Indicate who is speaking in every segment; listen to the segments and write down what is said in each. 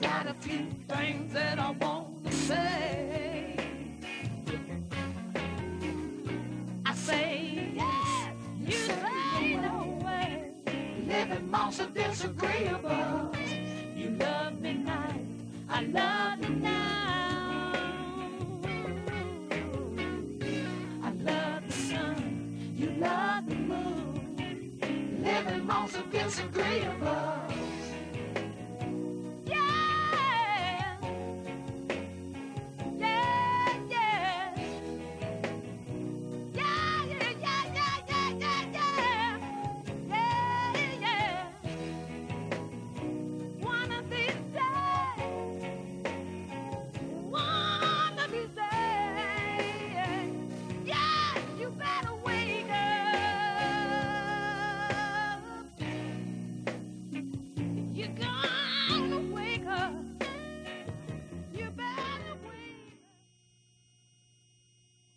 Speaker 1: got a few things that I want to say. I say, yes, you say no way. Living most of disagreeable. You love me night, I love you now. I love the sun, you love the moon. Living most of disagreeable.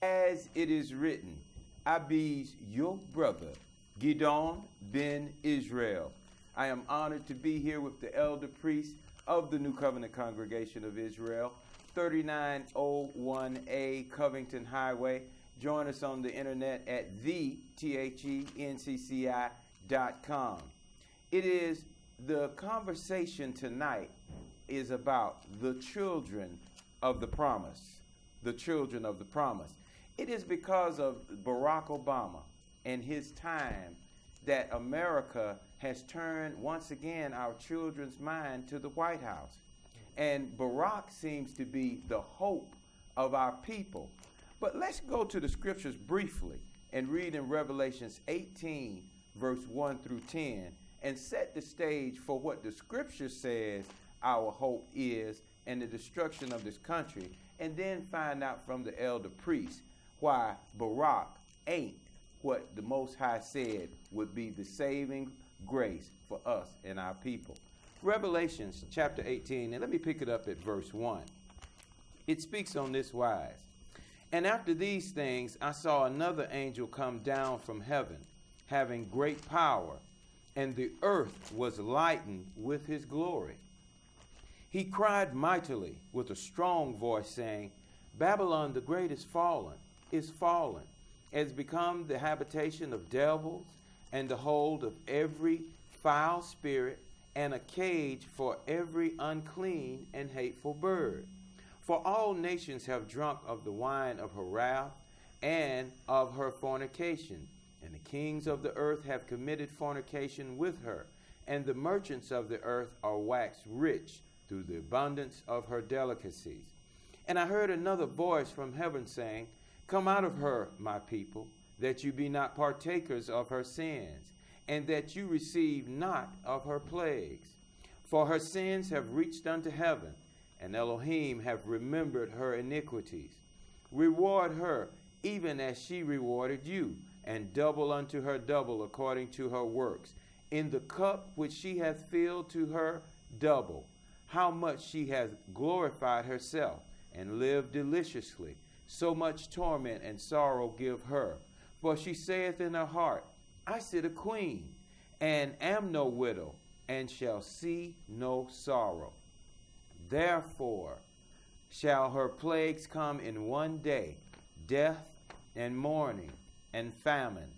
Speaker 2: As it is written, I be your brother, Gidon ben Israel. I am honored to be here with the elder priest of the New Covenant Congregation of Israel, 3901A Covington Highway. Join us on the internet at thencci.com. It is the conversation tonight is about the children of the promise. The children of the promise. It is because of Barack Obama and his time that America has turned once again our children's mind to the White House. And Barack seems to be the hope of our people. But let's go to the scriptures briefly and read in Revelations 18, verse 1 through 10, and set the stage for what the scripture says our hope is and the destruction of this country, and then find out from the elder priest why Barack ain't what the Most High said would be the saving grace for us and our people. Revelations chapter 18, and let me pick it up at verse 1. It speaks on this wise. And after these things, I saw another angel come down from heaven, having great power, and the earth was lightened with his glory. He cried mightily with a strong voice, saying, Babylon the great is fallen, has become the habitation of devils, and the hold of every foul spirit, and a cage for every unclean and hateful bird. For all nations have drunk of the wine of her wrath, and of her fornication. And the kings of the earth have committed fornication with her, and the merchants of the earth are waxed rich through the abundance of her delicacies. And I heard another voice from heaven saying, Come out of her, my people, that you be not partakers of her sins, and that you receive not of her plagues. For her sins have reached unto heaven, and Elohim have remembered her iniquities. Reward her, even as she rewarded you, and double unto her double according to her works. In the cup which she hath filled to her double, how much she hath glorified herself, and lived deliciously. So much torment and sorrow give her. For she saith in her heart, I sit a queen, and am no widow, and shall see no sorrow. Therefore shall her plagues come in one day, death and mourning and famine,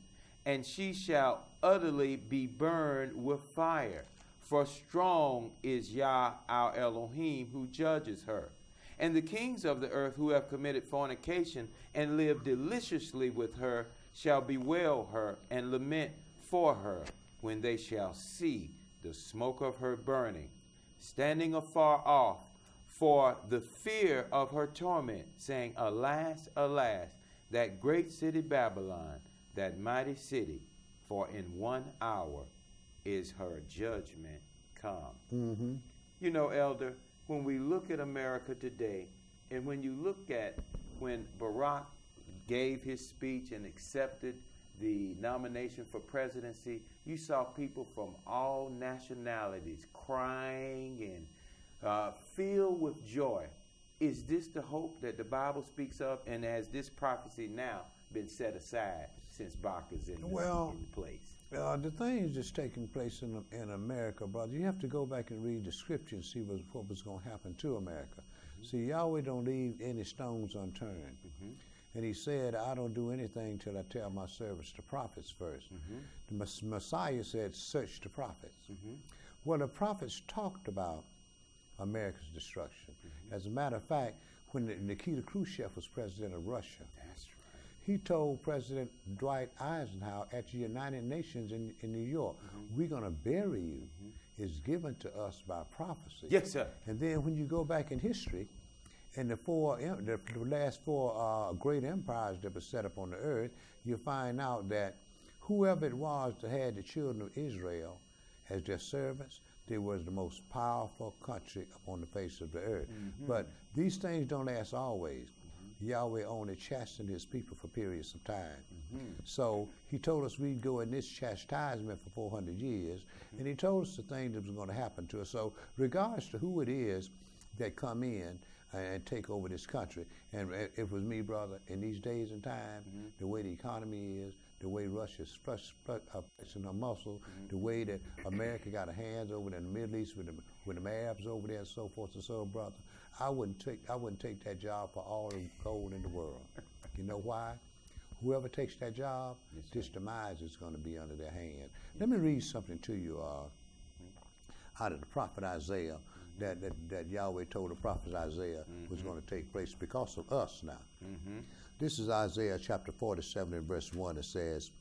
Speaker 2: and she shall utterly be burned with fire. For strong is Yah our Elohim, who judges her. And the kings of the earth who have committed fornication and lived deliciously with her shall bewail her and lament for her when they shall see the smoke of her burning, standing afar off for the fear of her torment, saying, Alas, alas, that great city Babylon, that mighty city, for in 1 hour is her judgment come.
Speaker 3: Mm-hmm.
Speaker 2: You know, Elder, when we look at America today, and when you look at when Barack gave his speech and accepted the nomination for presidency, you saw people from all nationalities crying and filled with joy. Is this the hope that the Bible speaks of? And has this prophecy now been set aside since Bach is in place?
Speaker 3: The things that's taking place in America, brother, you have to go back and read the scripture and see what was going to happen to America. See, Yahweh don't leave any stones unturned. And he said, I don't do anything till I tell my servants, the prophets first. The Messiah said, search the prophets. Well, the prophets talked about America's destruction. As a matter of fact, when Nikita Khrushchev was president of Russia, he told President Dwight Eisenhower at the United Nations in New York, we're going to bury you. It's given to us by prophecy.
Speaker 2: Yes, sir.
Speaker 3: And then when you go back in history, and the last four great empires that were set up on the earth, you find out that whoever it was that had the children of Israel as their servants, they was the most powerful country upon the face of the earth. But these things don't last always. Yahweh only chastened his people for periods of time. So he told us we'd go in this chastisement for 400 years, and he told us the thing that was going to happen to us. So regardless to who it is that come in and take over this country, and if it was me, brother, in these days and time, the way the economy is, the way Russia's flexing her muscle, the way that America got her hands over there in the Middle East with the Arabs over there and so forth and so on, brother, I wouldn't take that job for all the gold in the world. You know why? Whoever takes that job, this demise is going to be under their hand. Let me read something to you out of the prophet Isaiah that Yahweh told the prophet Isaiah was going to take place because of us now. This is Isaiah chapter 47 and verse 1. It says,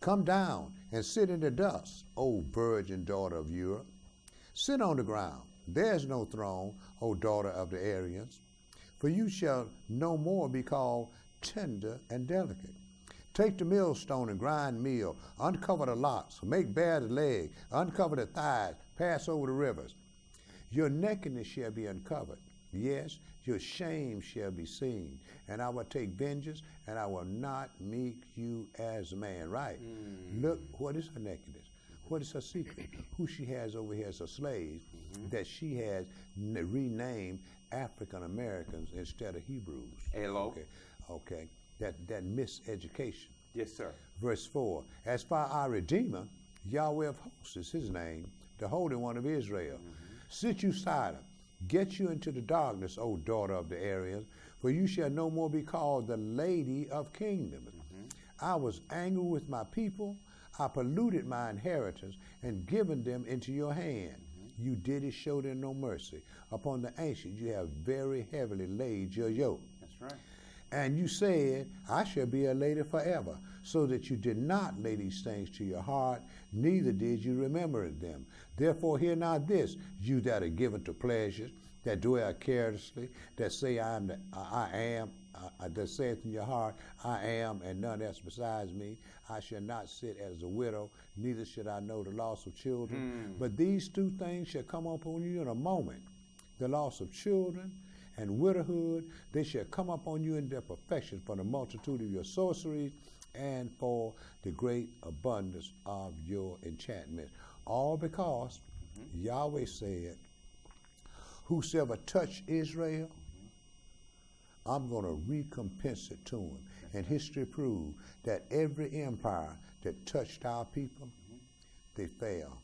Speaker 3: come down and sit in the dust, O virgin daughter of Europe. Sit on the ground. There's no throne, O daughter of the Aryans. For you shall no more be called tender and delicate. Take the millstone and grind meal. Uncover the locks. Make bare the leg. Uncover the thighs. Pass over the rivers. Your nakedness shall be uncovered. Yes, your shame shall be seen. And I will take vengeance, and I will not make you as a man. Right. Look, what is her nakedness? What is her secret? Who she has over here as her slaves, that she has renamed African Americans instead of Hebrews.
Speaker 2: Hello.
Speaker 3: Okay. That miseducation.
Speaker 2: Yes, sir.
Speaker 3: Verse 4. As for our Redeemer, Yahweh of hosts is his name, the Holy One of Israel. Sit you silent. Get you into the darkness, O daughter of the Aryans, for you shall no more be called the Lady of Kingdoms. I was angry with my people. I polluted my inheritance and given them into your hand. You did it, show them no mercy. Upon the ancient you have very heavily laid your yoke.
Speaker 2: That's right.
Speaker 3: And you said, I shall be a lady forever, so that you did not lay these things to your heart, neither did you remember them. Therefore hear now this, you that are given to pleasures, that dwell carelessly, that say I am, that saith in your heart, I am, and none else besides me. I shall not sit as a widow, neither should I know the loss of children. But these two things shall come upon you in a moment, the loss of children and widowhood. They shall come upon you in their perfection for the multitude of your sorceries and for the great abundance of your enchantments. All because Yahweh said, whosoever touch Israel, I'm going to recompense it to him. And history proved that every empire that touched our people, they fell.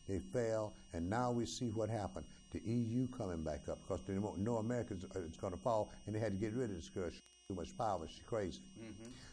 Speaker 3: They fell, and now we see what happened. The EU coming back up because they know America is going to fall, and they had to get rid of this girl. She too much power. She's crazy.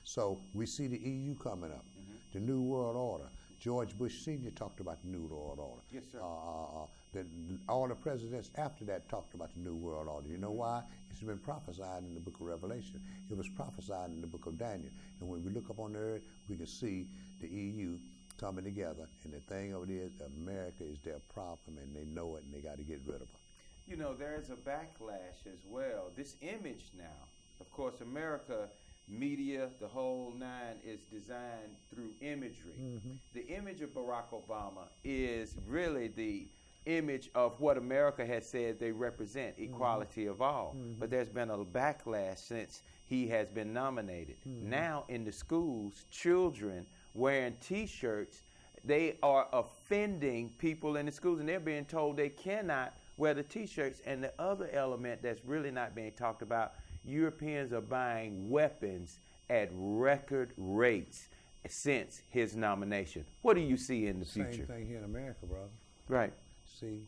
Speaker 3: So we see the EU coming up, the New World Order. George Bush Sr. talked about the New World Order.
Speaker 2: Yes, sir.
Speaker 3: All the presidents after that talked about the New World Order. You know why? It's been prophesied in the book of Revelation. It was prophesied in the book of Daniel. And when we look up on the earth, we can see the EU coming together. And the thing of it is, America is their problem, and they know it, and they got to get rid of her.
Speaker 2: You know, there's a backlash as well. This image now, of course, America, media, the whole nine is designed through imagery. The image of Barack Obama is really the image of what America has said they represent, equality of all. But there's been a backlash since he has been nominated. Now in the schools, children wearing T-shirts, they are offending people in the schools, and they're being told they cannot wear the T-shirts. And the other element that's really not being talked about, Europeans are buying weapons at record rates. since his nomination. What do you see in the future?
Speaker 3: Same thing here in America, brother.
Speaker 2: Right.
Speaker 3: See,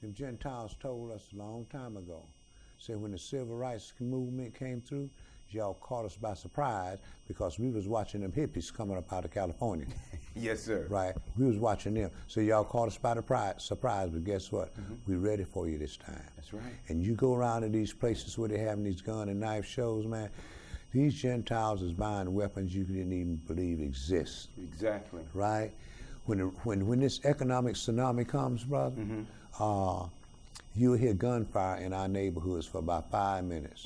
Speaker 3: the Gentiles told us a long time ago, said when the civil rights movement came through, y'all caught us by surprise because we was watching them hippies coming up out of California.
Speaker 2: Yes, sir.
Speaker 3: Right? We was watching them. So y'all caught us by surprise, but guess what? We ready for you this time.
Speaker 2: That's right.
Speaker 3: And you go around to these places where they're having these gun and knife shows, man, these Gentiles is buying weapons you didn't even believe exist.
Speaker 2: Exactly.
Speaker 3: Right? When this economic tsunami comes, brother, you'll hear gunfire in our neighborhoods for about 5 minutes.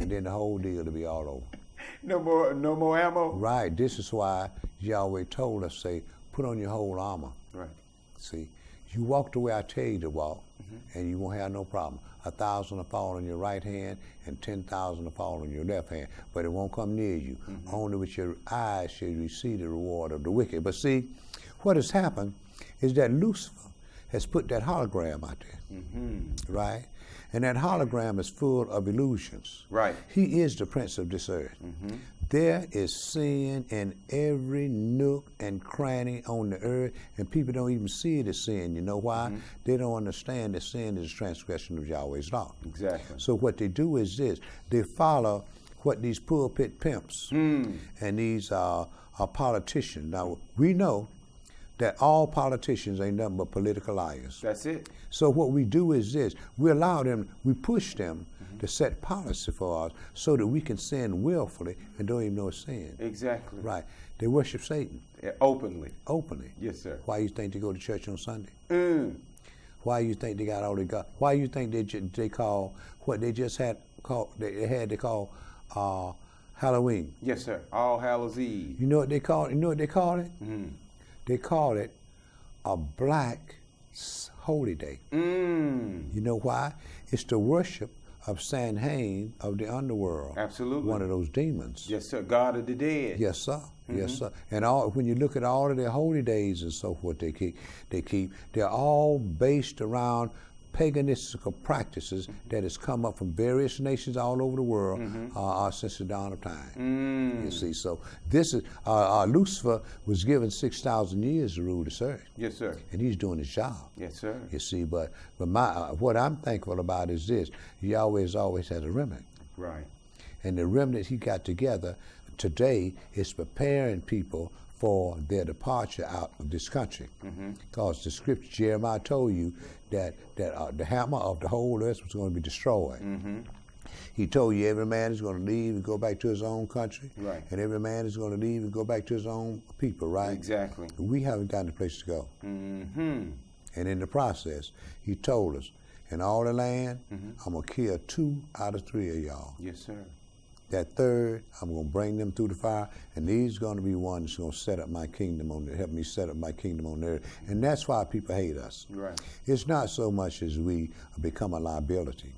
Speaker 3: And then the whole deal will be all over.
Speaker 2: No more ammo?
Speaker 3: Right. This is why Yahweh told us, say, put on your whole armor.
Speaker 2: Right.
Speaker 3: See, you walk the way I tell you to walk, and you won't have no problem. 1,000 will fall on your right hand, and 10,000 will fall on your left hand, but it won't come near you. Only with your eyes shall you see the reward of the wicked. But see, what has happened is that Lucifer has put that hologram out there, right? And that hologram is full of illusions.
Speaker 2: Right.
Speaker 3: He is the prince of this earth. There is sin in every nook and cranny on the earth, and people don't even see it as sin. You know why? They don't understand that sin is a transgression of Yahweh's law.
Speaker 2: Exactly.
Speaker 3: So what they do is this. They follow what these pulpit pimps and these politicians. Now, we know that all politicians ain't nothing but political liars.
Speaker 2: That's it.
Speaker 3: So what we do is this. We allow them, we push them to set policy for us so that we can sin willfully and don't even know it's sin.
Speaker 2: Exactly.
Speaker 3: Right. They worship Satan.
Speaker 2: Yeah, openly.
Speaker 3: Openly.
Speaker 2: Yes, sir.
Speaker 3: Why you think they go to church on Sunday? Why you think they got all they got? Why you think they call what they just had called, they had to call Halloween?
Speaker 2: Yes, sir. All Hallows Eve.
Speaker 3: You know what they call it? You know what they call it? They call it a black holy day. You know why? It's the worship of Samhain of the underworld.
Speaker 2: Absolutely.
Speaker 3: One of those demons.
Speaker 2: Yes, sir. God of the dead.
Speaker 3: Yes, sir. Yes, sir. And when you look at all of their holy days and so forth they're all based around paganistical practices that has come up from various nations all over the world since the dawn of time. You see, so this is Lucifer was given 6,000 years to rule this earth.
Speaker 2: Yes, sir.
Speaker 3: And he's doing his job.
Speaker 2: Yes, sir.
Speaker 3: You see, but what I'm thankful about is this: Yahweh has always had a remnant.
Speaker 2: Right.
Speaker 3: And the remnant he got together today is preparing people for their departure out of this country. Because the scripture, Jeremiah told you that the hammer of the whole earth was going to be destroyed. He told you every man is going to leave and go back to his own country.
Speaker 2: Right.
Speaker 3: And every man is going to leave and go back to his own people, right?
Speaker 2: Exactly.
Speaker 3: We haven't gotten a place to go. And in the process, he told us, in all the land, I'm going to kill 2 out of 3 of y'all.
Speaker 2: Yes, sir.
Speaker 3: That third, I'm going to bring them through the fire, and these are going to be one that's going to set up my kingdom help me set up my kingdom on the earth. And that's why people hate us.
Speaker 2: Right.
Speaker 3: It's not so much as we become a liability.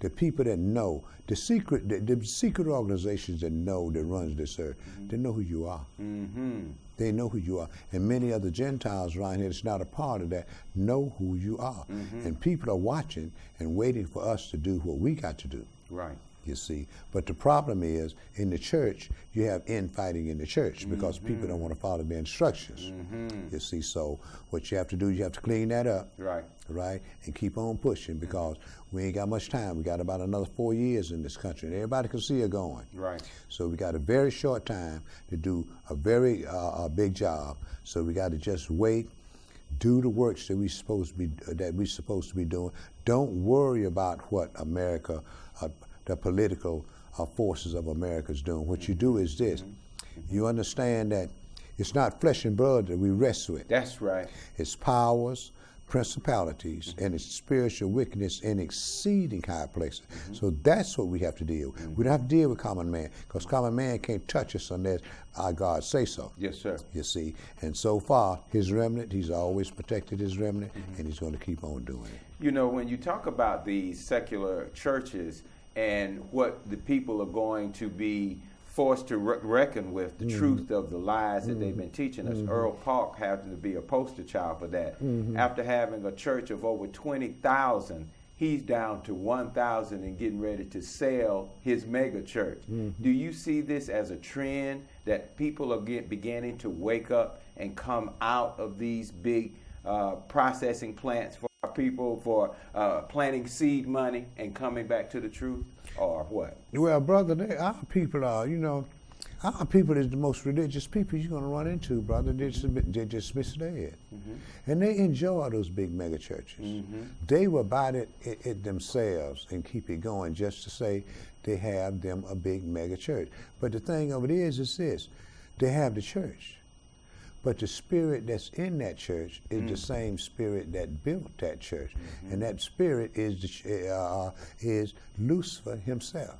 Speaker 3: The people that know, the secret organizations that runs this earth, they know who you are. They know who you are. And many other Gentiles around here that's not a part of that know who you are. And people are watching and waiting for us to do what we got to do.
Speaker 2: Right.
Speaker 3: You see, but the problem is in the church you have infighting in the church because people don't want to follow the instructions. You see, so what you have to do, you have to clean that up, right, and keep on pushing because we ain't got much time. We got about another 4 years in this country, and everybody can see it going.
Speaker 2: Right.
Speaker 3: So we got a very short time to do a very big job. So we got to just wait. Do the works that we supposed to be doing. Don't worry about what America. The political forces of America is doing. What you do is this. You understand that it's not flesh and blood that we wrestle with.
Speaker 2: That's right.
Speaker 3: It's powers, principalities, and it's spiritual wickedness in exceeding high places. So that's what we have to deal with. We don't have to deal with common man, because common man can't touch us unless our God say so.
Speaker 2: Yes, sir.
Speaker 3: You see, and so far, his remnant, he's always protected his remnant, and he's going to keep on doing it.
Speaker 2: You know, when you talk about these secular churches, and what the people are going to be forced to reckon with, the truth of the lies that they've been teaching us. Earl Park happened to be a poster child for that. After having a church of over 20,000 he's down to 1,000 and getting ready to sell his mega church. Do you see this as a trend that people are beginning to wake up and come out of these big processing plants for our people, for planting seed money and coming back to the truth, or what?
Speaker 3: Well, brother, our people are, our people is the most religious people you're going to run into, brother. They're just misled. And they enjoy those big mega churches. They will buy it themselves and keep it going just to say they have them a big mega church. But the thing of it is this: they have the church, but the spirit that's in that church is the same spirit that built that church, and that spirit is Lucifer himself.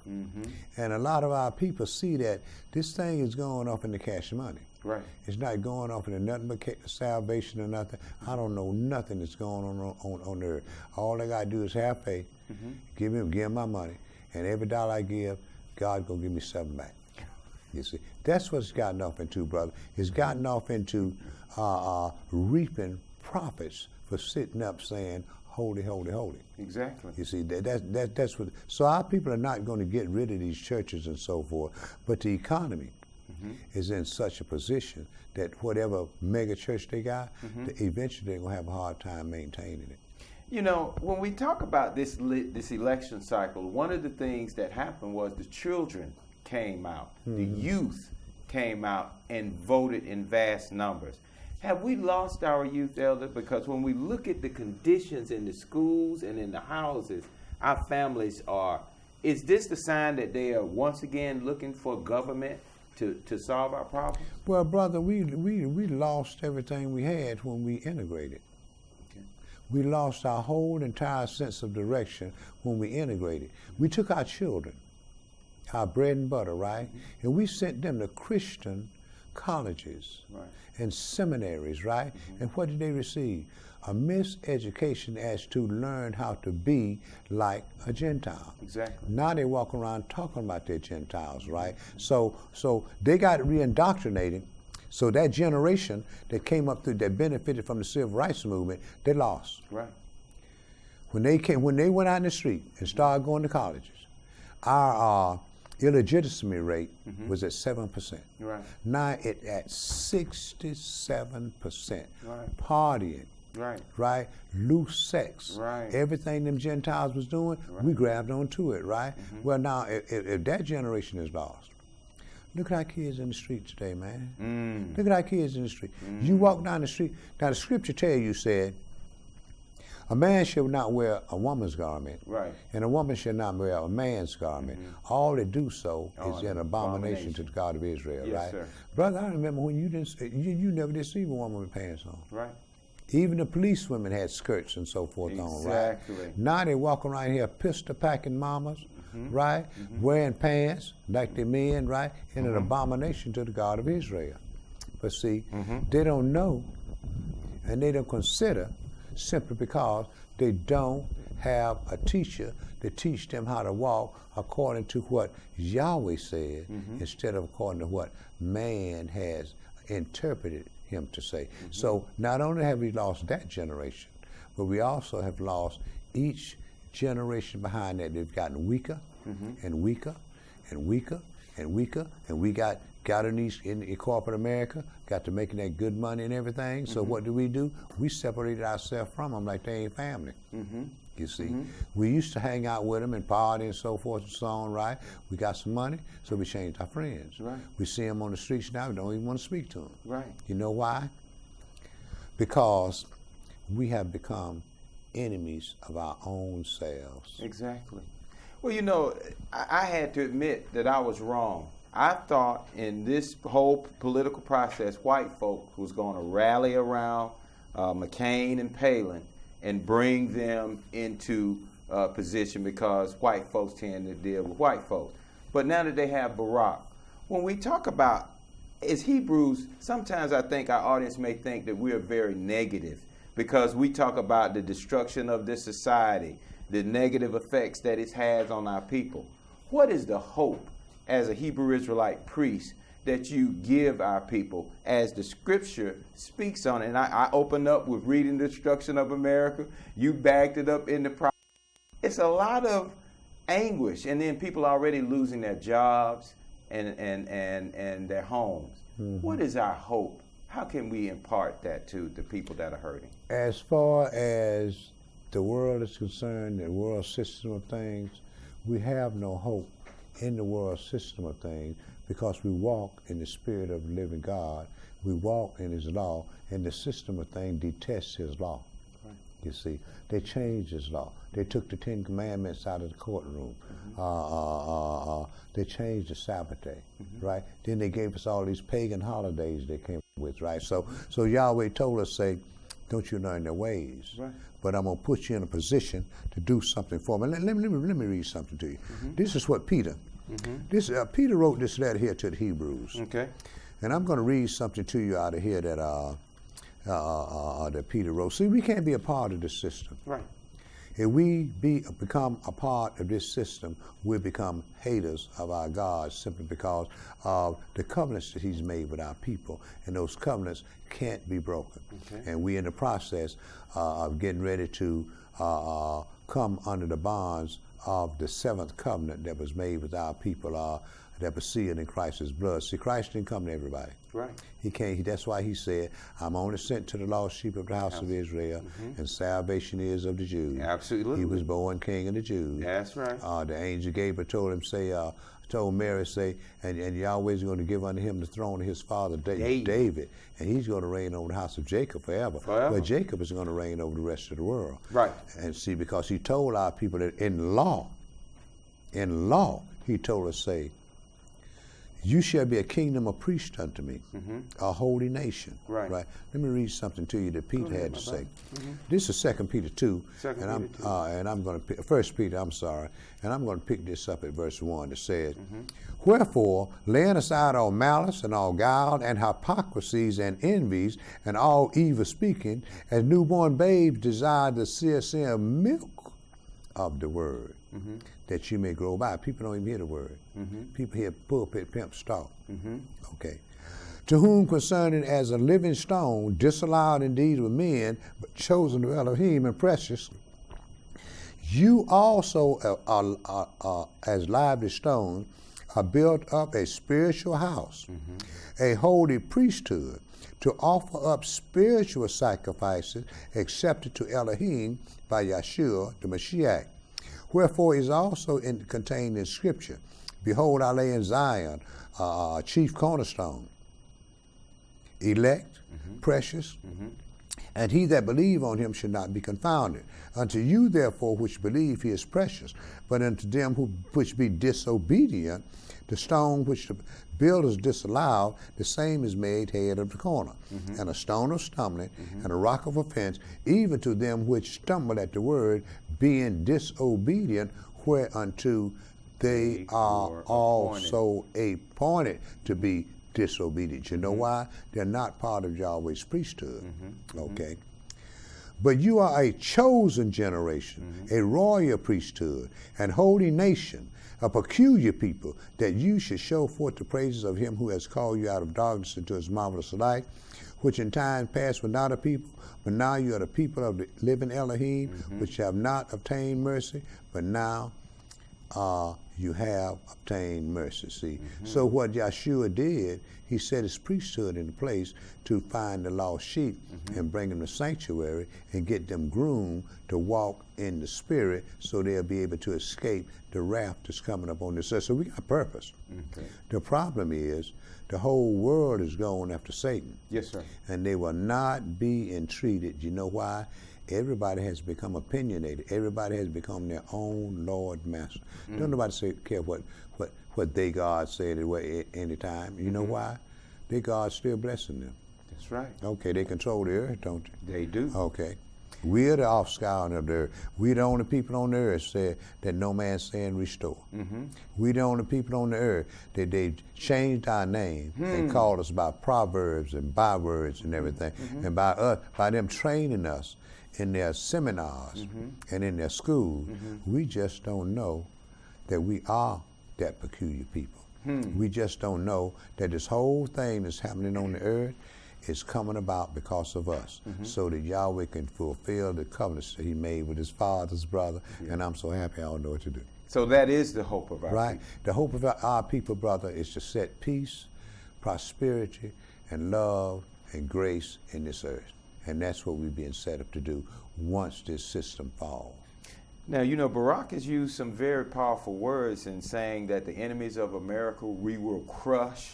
Speaker 3: And a lot of our people see that this thing is going off into cash money.
Speaker 2: Right.
Speaker 3: It's not going off into nothing but salvation or nothing. I don't know nothing that's going on earth. All I gotta do is have faith. Give him my money, and every dollar I give, God gonna give me 7 back. You see, that's what it's gotten off into, brother. It's gotten off into reaping profits for sitting up saying, holy, holy, holy.
Speaker 2: Exactly.
Speaker 3: You see, that's what. So our people are not going to get rid of these churches and so forth, but the economy is in such a position that whatever mega church they got, eventually they're going to have a hard time maintaining it.
Speaker 2: You know, when we talk about this election cycle, one of the things that happened was the children came out, the youth came out and voted in vast numbers. Have we lost our youth, Elder? Because when we look at the conditions in the schools and in the houses, our families are, is this the sign that they are once again looking for government to solve our problems?
Speaker 3: Well, brother, we lost everything we had when we integrated. Okay. We lost our whole entire sense of direction when we integrated. We took our children, our bread and butter, right? And we sent them to Christian colleges and seminaries, right? And what did they receive? A miseducation as to learn how to be like a Gentile.
Speaker 2: Exactly.
Speaker 3: Now they walk around talking about their Gentiles, right? So they got re-indoctrinated. So that generation that came up through, that benefited from the civil rights movement, they lost.
Speaker 2: Right.
Speaker 3: When they went out in the street and started going to colleges, our illegitimacy rate was at 7%.
Speaker 2: Right.
Speaker 3: Now it's at 67%.
Speaker 2: Right.
Speaker 3: Partying.
Speaker 2: Right.
Speaker 3: Right. Loose sex.
Speaker 2: Right.
Speaker 3: Everything them Gentiles was doing, we grabbed onto it, right? Well, now, if that generation is lost, look at our kids in the street today, man. Look at our kids in the street. You walk down the street. Now, the scripture tell you said, a man shall not wear a woman's garment, and a woman shall not wear a man's garment. All that do so is an abomination to the God of Israel,
Speaker 2: yes,
Speaker 3: right?
Speaker 2: Sir.
Speaker 3: Brother, I remember when you never did see a woman with pants on.
Speaker 2: Right.
Speaker 3: Even the police women had skirts and so forth on, right?
Speaker 2: Exactly.
Speaker 3: Now they walk around here pistol packing mamas, right? Wearing pants like they men, right? And an abomination to the God of Israel. But see, they don't know and they don't consider simply because they don't have a teacher to teach them how to walk according to what Yahweh said instead of according to what man has interpreted him to say. So not only have we lost that generation, but we also have lost each generation behind that. They've gotten weaker and weaker and weaker and weaker, and we got in corporate America, got to making that good money and everything. So what do? We separated ourselves from them like they ain't family. You see, we used to hang out with them and party and so forth and so on, right? We got some money, so we changed our friends.
Speaker 2: Right.
Speaker 3: We see them on the streets now, we don't even want to speak to them.
Speaker 2: Right.
Speaker 3: You know why? Because we have become enemies of our own selves.
Speaker 2: Exactly. Well, you know, I had to admit that I was wrong. I thought in this whole political process, white folk was going to rally around McCain and Palin and bring them into position because white folks tend to deal with white folks. But now that they have Barack, when we talk about, as Hebrews, sometimes I think our audience may think that we're very negative because we talk about the destruction of this society, the negative effects that it has on our people. What is the hope as a Hebrew Israelite priest that you give our people as the scripture speaks on it? And I opened up with reading the destruction of America. You backed it up in the it's a lot of anguish, and then people already losing their jobs and their homes. What is our hope? How can we impart that to the people that are hurting?
Speaker 3: As far as the world is concerned, the world system of things, we have no hope in the world system of things because we walk in the spirit of the living God. We walk in his law, and the system of things detests his law. Right. You see, they changed his law. They took the 10 Commandments out of the courtroom. They changed the Sabbath day, right? Then they gave us all these pagan holidays they came with, right? So Yahweh told us, say, don't you learn their ways, right? But I'm going to put you in a position to do something for me. Let me read something to you. This is what Peter, Peter wrote this letter here to the Hebrews. Okay. And I'm going to read something to you out of here that that Peter wrote. See, we can't be a part of this system. Right. If we become a part of this system, we'll become haters of our God simply because of the covenants that he's made with our people. And those covenants can't be broken. Okay. And we're in the process of getting ready to come under the bonds of the 7th covenant that was made with our people that was sealed in Christ's blood. See, Christ didn't come to everybody. Right. He can't. That's why he said, I'm only sent to the lost sheep of the house of Israel, and salvation is of the Jews.
Speaker 2: Absolutely.
Speaker 3: He was born king of the Jews.
Speaker 2: That's right.
Speaker 3: The angel Gabriel told him, told Mary, say, and Yahweh's going to give unto him the throne of his father David, and he's going to reign over the house of Jacob forever. But Jacob is going to reign over the rest of the world. Right. And see, because he told our people that in law, he told us, say, you shall be a kingdom of priests unto me, a holy nation. Right. Right. Let me read something to you that Peter had to say. This is 2 Peter 2, and I'm going to pick 1 Peter. I'm sorry, and I'm going to pick this up at verse 1. It says, "Wherefore, laying aside all malice and all guile and hypocrisies and envies and all evil speaking, as newborn babes desire the sincere milk of the word." That you may grow by. People don't even hear the word. People hear pulpit, pimp, stalk. Okay. To whom concerning as a living stone, disallowed indeed of men, but chosen of Elohim and precious, you also as lively stones are built up a spiritual house, a holy priesthood, to offer up spiritual sacrifices accepted to Elohim by Yeshua the Mashiach. Wherefore is also contained in Scripture, behold, I lay in Zion chief cornerstone, elect, precious, and he that believe on him should not be confounded. Unto you, therefore, which believe, he is precious, but unto them which be disobedient, the stone which the builders disallowed, the same is made head of the corner, and a stone of stumbling, and a rock of offense, even to them which stumble at the word, being disobedient, whereunto they are also appointed to be disobedient. You know why? They're not part of Yahweh's priesthood. Okay. But you are a chosen generation, a royal priesthood, and holy nation, a peculiar people, that you should show forth the praises of him who has called you out of darkness into his marvelous light, which in time past were not a people, but now you are the people of the living Elohim, which have not obtained mercy, but now you have obtained mercy. See, so what Yeshua did, he set his priesthood into place to find the lost sheep and bring them to sanctuary and get them groomed to walk in the spirit, so they'll be able to escape the wrath that's coming up on this earth. So we got purpose. The problem is the whole world is going after Satan. Yes, sir. And they will not be entreated. You know why? Everybody has become opinionated. Everybody has become their own Lord Master. Don't nobody care what they God said at any time. You know why? Their God's still blessing them. That's right. Okay, they control the earth, don't they? They do. Okay. We're the offscouring of the earth. We're the only people on the earth said that no man saying restore. We're the only people on the earth that they changed our name and called us by proverbs and bywords and everything. And by them training us in their seminars and in their schools, we just don't know that we are that peculiar people. We just don't know that this whole thing that's happening on the earth is coming about because of us, so that Yahweh can fulfill the covenants that he made with his father's brother, and I'm so happy I don't know what to do.
Speaker 2: So that is the hope of our
Speaker 3: Right?
Speaker 2: people.
Speaker 3: The hope of our people, brother, is to set peace, prosperity, and love and grace in this earth. And that's what we've been set up to do once this system falls.
Speaker 2: Now, you know, Barack has used some very powerful words in saying that the enemies of America we will crush.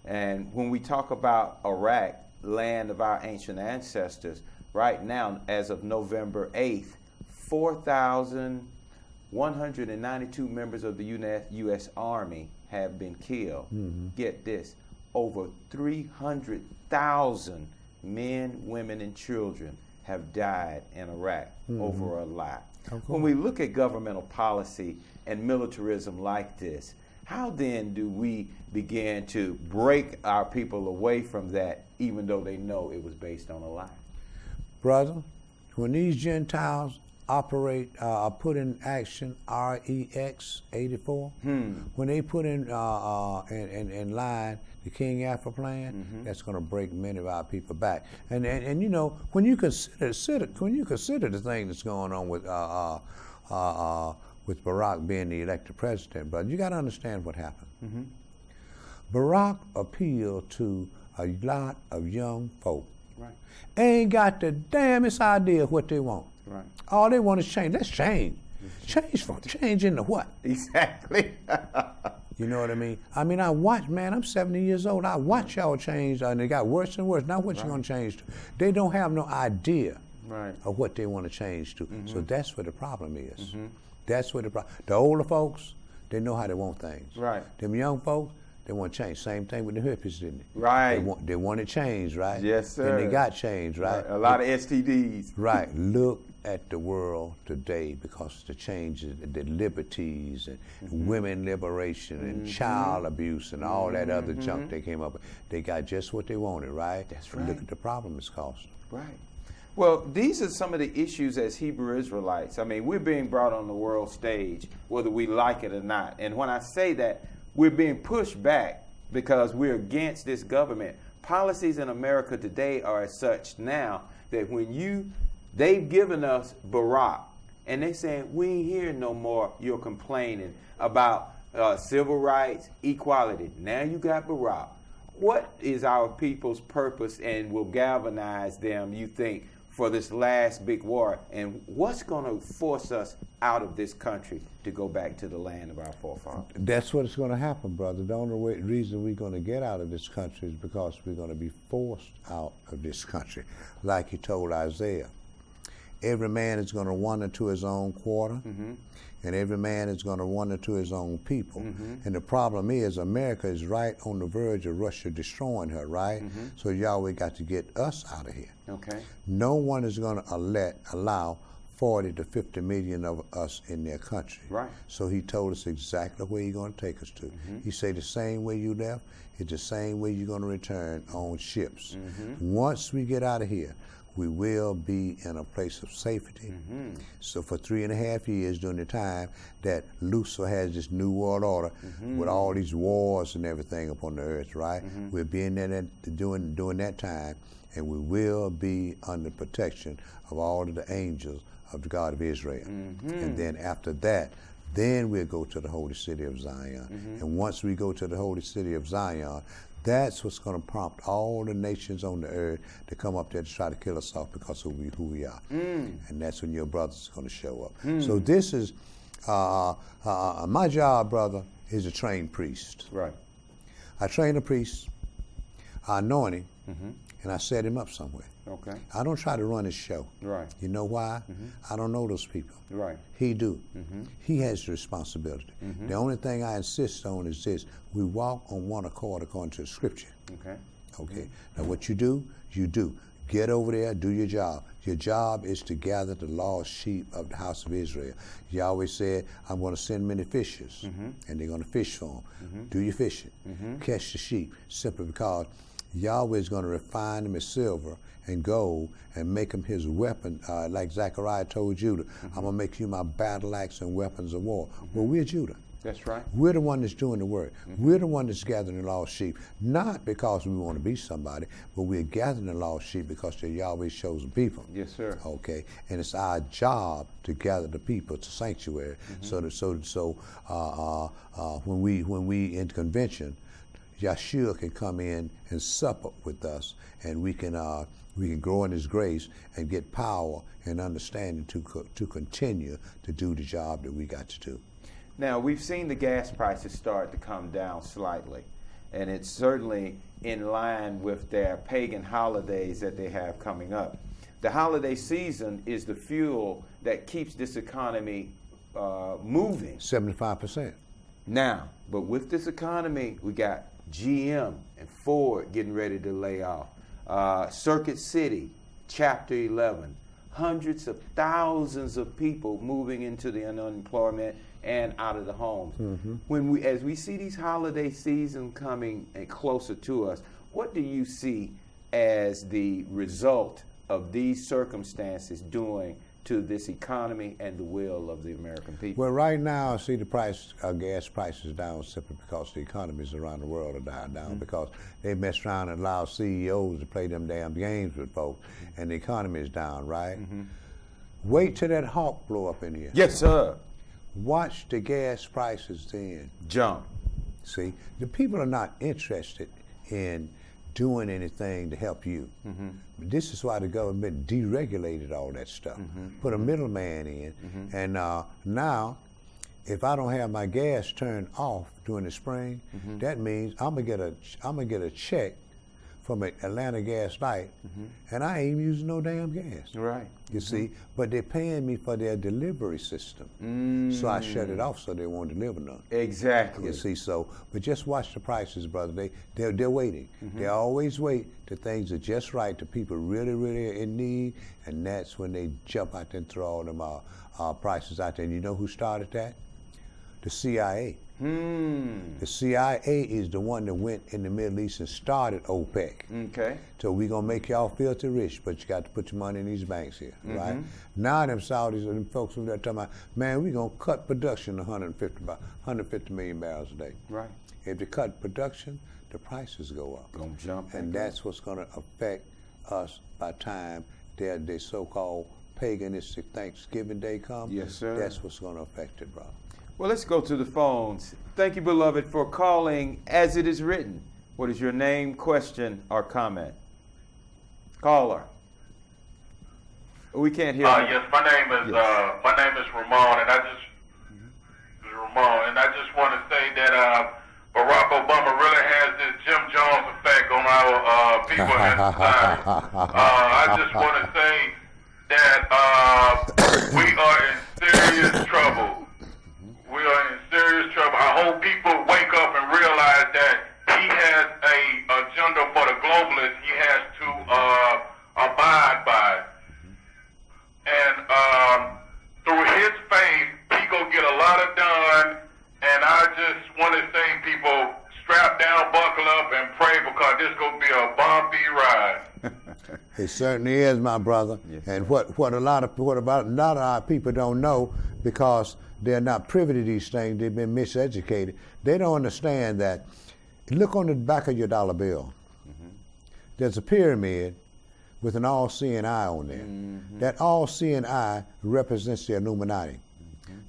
Speaker 2: And when we talk about Iraq, land of our ancient ancestors, right now, as of November 8th, 4,192 members of the U.S. Army have been killed. Get this, over 300,000 men, women, and children have died in Iraq over a lie. When we look at governmental policy and militarism like this, how then do we begin to break our people away from that, even though they know it was based on a lie?
Speaker 3: Brother, when these Gentiles operate, put in action REX 84, when they put in line the King Alpha plan, that's going to break many of our people back. And you know, when you consider the thing that's going on with Barack being the elected president, brother, you got to understand what happened. Barack appealed to a lot of young folk.
Speaker 2: Right.
Speaker 3: Ain't got the damnest idea what they want.
Speaker 2: Right.
Speaker 3: All they want is change. Let's change. Change into what?
Speaker 2: Exactly.
Speaker 3: You know what I mean? I mean, I watch, man, I'm 70 years old. I watch y'all change, and it got worse and worse. Now what you going to change to? They don't have no idea of what they want to change to. So that's where the problem is. That's where the problem. The older folks, they know how they want things.
Speaker 2: Right.
Speaker 3: Them young folks, they want change. Same thing with the hippies, didn't they?
Speaker 2: Right.
Speaker 3: They want to change, right?
Speaker 2: Yes, sir.
Speaker 3: And they got change, right?
Speaker 2: A lot of STDs.
Speaker 3: Right. Look at the world today, because the changes, the liberties and women liberation and child abuse and all that other junk they came up with. They got just what they wanted, right?
Speaker 2: That's
Speaker 3: And
Speaker 2: right.
Speaker 3: look at the problem it's causing.
Speaker 2: Right. Well, these are some of the issues as Hebrew Israelites. I mean, we're being brought on the world stage, whether we like it or not. And when I say that, we're being pushed back because we're against this government. Policies in America today are as such now that they've given us Barack, and they're saying, we ain't hearing no more you're complaining about civil rights, equality. Now you got Barack. What is our people's purpose and will galvanize them, you think, for this last big war? And what's going to force us out of this country to go back to the land of our forefathers?
Speaker 3: That's what's going to happen, brother. The only reason we're going to get out of this country is because we're going to be forced out of this country. Like he told Isaiah, every man is going to wander to his own quarter, and every man is going to wander to his own people. And the problem is, America is right on the verge of Russia destroying her, right? So Yahweh got to get us out of here.
Speaker 2: Okay.
Speaker 3: No one is going to allow 40 to 50 million of us in their country.
Speaker 2: Right.
Speaker 3: So he told us exactly where he's going to take us to. He said the same way you left, it's the same way you're going to return on ships. Once we get out of here, we will be in a place of safety. So for 3.5 years during the time that Lucifer has this new world order with all these wars and everything upon the earth, right? We'll be in there during that time, and we will be under protection of all of the angels of the God of Israel. And then after that, then we'll go to the holy city of Zion. And once we go to the holy city of Zion, that's what's going to prompt all the nations on the earth to come up there to try to kill us off because of who we are. And that's when your brother's going to show up. So this is, my job, brother, is to train priests.
Speaker 2: Right.
Speaker 3: I train a priest, I anoint him, and I set him up somewhere.
Speaker 2: Okay.
Speaker 3: I don't try to run his show.
Speaker 2: Right.
Speaker 3: You know why? I don't know those people.
Speaker 2: Right.
Speaker 3: He do. He has the responsibility. The only thing I insist on is this: we walk on one accord according to the scripture.
Speaker 2: Okay.
Speaker 3: Okay. Now what you do, you do. Get over there, do your job. Your job is to gather the lost sheep of the house of Israel. Yahweh said, I'm going to send many fishers, and they're going to fish for them. Do your fishing. Catch the sheep, simply because Yahweh is going to refine them as silver and gold and make them his weapon, like Zechariah told Judah. I'm going to make you my battle axe and weapons of war. Well, we're Judah.
Speaker 2: That's right.
Speaker 3: We're the one that's doing the work. We're the one that's gathering the lost sheep, not because we want to be somebody, but we're gathering the lost sheep because they're Yahweh's chosen people.
Speaker 2: Yes, sir.
Speaker 3: Okay, and it's our job to gather the people to sanctuary. When we in convention, Yahshua can come in and sup with us, and we can grow in His grace and get power and understanding to continue to do the job that we got to do.
Speaker 2: Now, we've seen the gas prices start to come down slightly, and it's certainly in line with their pagan holidays that they have coming up. The holiday season is the fuel that keeps this economy moving.
Speaker 3: 75%.
Speaker 2: Now, but with this economy, we got GM and Ford getting ready to lay off. Circuit City, Chapter 11. Hundreds of thousands of people moving into the unemployment and out of the homes. As we see these holiday seasons coming and closer to us, what do you see as the result of these circumstances doing to this economy and the will of the American people?
Speaker 3: Well, right now, I see the gas prices down simply because the economies around the world are dying down, because they mess around and allow CEOs to play them damn games with folks, and the economy is down, right? Wait till that hawk blow up in here.
Speaker 2: Yes, sir.
Speaker 3: Watch the gas prices then
Speaker 2: jump.
Speaker 3: See, the people are not interested in doing anything to help you. This is why the government deregulated all that stuff, put a middleman in, and now, if I don't have my gas turned off during the spring, that means I'm gonna get a check from an Atlanta gas light, and I ain't using no damn gas.
Speaker 2: Right.
Speaker 3: You see, but they're paying me for their delivery system, so I shut it off so they won't deliver none.
Speaker 2: Exactly.
Speaker 3: You see, but just watch the prices, brother. They're waiting. They always wait till things are just right, the people really, really are in need, and that's when they jump out there and throw all them prices out there. And you know who started that? The CIA. The CIA is the one that went in the Middle East and started OPEC.
Speaker 2: Okay.
Speaker 3: So we're going to make y'all filthy rich, but you got to put your money in these banks here, right? Now them Saudis and them folks over there talking about, man, we're going to cut production to 150 million barrels a day.
Speaker 2: Right.
Speaker 3: If they cut production, the prices go up.
Speaker 2: Gonna jump.
Speaker 3: And that's what's going to affect us by the time their so-called paganistic Thanksgiving Day comes.
Speaker 2: Yes, sir.
Speaker 3: That's what's going to affect it, brother.
Speaker 2: Well, let's go to the phones. Thank you, beloved, for calling as it is written. What is your name, question, or comment? Caller. We can't hear you.
Speaker 4: Yes, my name is Ramon, and I just want to say that Barack Obama really has this Jim Jones effect on our people in society. I just want to say that we are in serious trouble. We are in serious trouble. I hope people wake up and realize that he has an agenda for the globalists he has to abide by. And through his faith, he gonna get a lot of done. And I just want to say, people, strap down, buckle up, and pray, because this gonna be a bumpy ride.
Speaker 3: It certainly is, my brother.
Speaker 2: Yes,
Speaker 3: and what a lot of our people don't know, because they're not privy to these things, they've been miseducated. They don't understand that. Look on the back of your dollar bill. There's a pyramid with an all-seeing eye on there. That all-seeing eye represents the Illuminati.